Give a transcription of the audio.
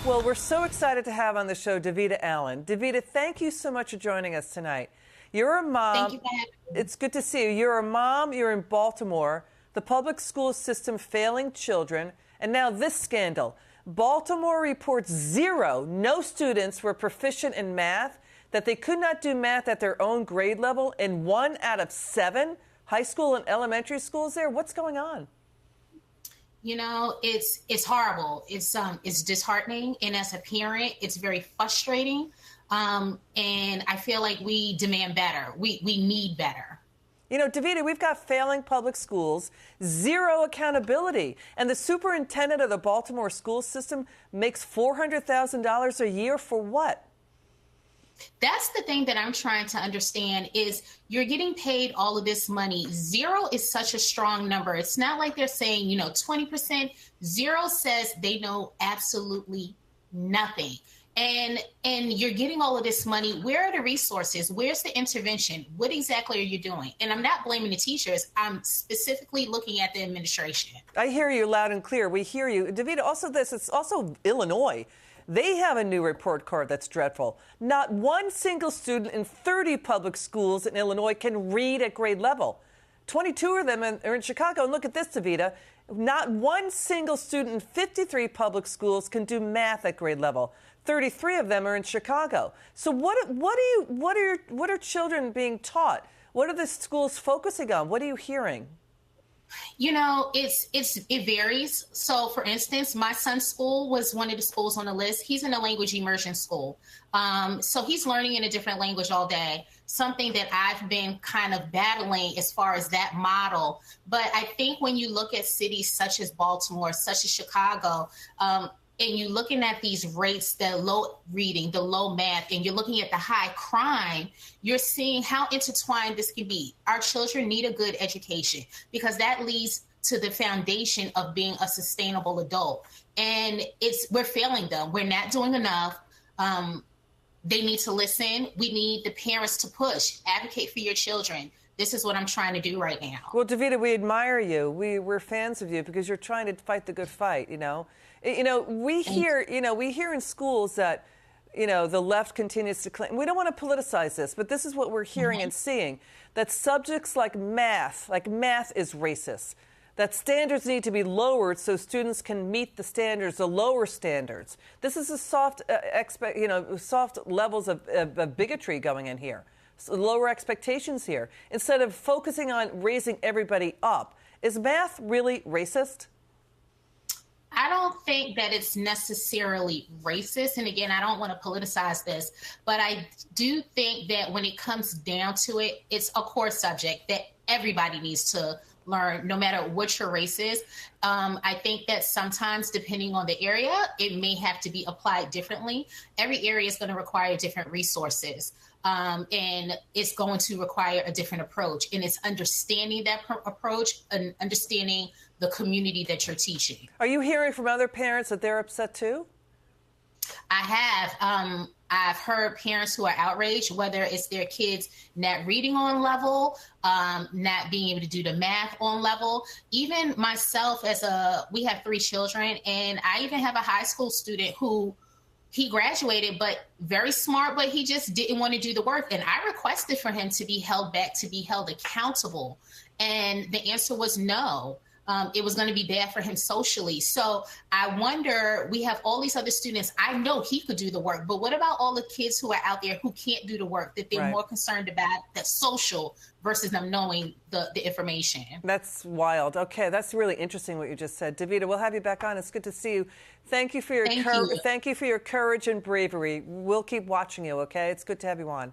Well, we're so excited to have on the show Davida Allen. Davida, thank you so much for joining us tonight. You're a mom. Thank you for having me. It's good to see you. You're a mom. You're in Baltimore. The public school system failing children. And now this scandal. Baltimore reports no students were proficient in math, that they could not do math at their own grade level in 1 out of 7 high school and elementary schools there. What's going on? You know, it's horrible. It's disheartening, and as a parent, it's very frustrating. And I feel like we demand better. We need better. You know, Davida, we've got failing public schools, zero accountability, and the superintendent of the Baltimore school system makes $400,000 a year for what? That's the thing that I'm trying to understand is you're getting paid all of this money. Zero is such a strong number. It's not like they're saying, 20%. Zero says they know absolutely nothing. And you're getting all of this money. Where are the resources? Where's the intervention? What exactly are you doing? And I'm not blaming the teachers. I'm specifically looking at the administration. I hear you loud and clear. We hear you. Davida, it's also Illinois. They have a new report card that's dreadful. Not one single student in 30 public schools in Illinois can read at grade level. 22 of them are in Chicago. And look at this, Davida. Not one single student in 53 public schools can do math at grade level. 33 of them are in Chicago. So what are children being taught? What are the schools focusing on? What are you hearing? It varies. So, for instance, my son's school was one of the schools on the list. He's in a language immersion school. So he's learning in a different language all day, something that I've been kind of battling as far as that model. But I think when you look at cities such as Baltimore, such as Chicago, and you're looking at these rates, the low reading, the low math, and you're looking at the high crime, you're seeing how intertwined this can be. Our children need a good education because that leads to the foundation of being a sustainable adult. And we're failing them. We're not doing enough. They need to listen. We need the parents to push, advocate for your children. This is what I'm trying to do right now. Well, Davida, we admire you. We're fans of you because you're trying to fight the good fight, we hear in schools that, the left continues to claim. We don't want to politicize this, but this is what we're hearing and seeing, that subjects like math is racist, that standards need to be lowered so students can meet the standards, the lower standards. This is a soft levels of bigotry going in here. So lower expectations here, instead of focusing on raising everybody up. Is math really racist? I don't think that it's necessarily racist. And again, I don't want to politicize this, but I do think that when it comes down to it, it's a core subject that everybody needs to learn, no matter what your race is. I think that sometimes, depending on the area, it may have to be applied differently. Every area is going to require different resources. And it's going to require a different approach. And it's understanding that approach and understanding the community that you're teaching. Are you hearing from other parents that they're upset too? I have. I've heard parents who are outraged, whether it's their kids not reading on level, not being able to do the math on level. Even myself, we have 3 children, and I even have a high school student who he graduated, but very smart, but he just didn't want to do the work. And I requested for him to be held back, to be held accountable. And the answer was no. It was going to be bad for him socially. So I wonder, we have all these other students. I know he could do the work, but what about all the kids who are out there who can't do the work, that they're more concerned about the social versus them knowing the information? That's wild. Okay, that's really interesting what you just said. Davida, we'll have you back on. It's good to see you. Thank you for your courage and bravery. We'll keep watching you, okay? It's good to have you on.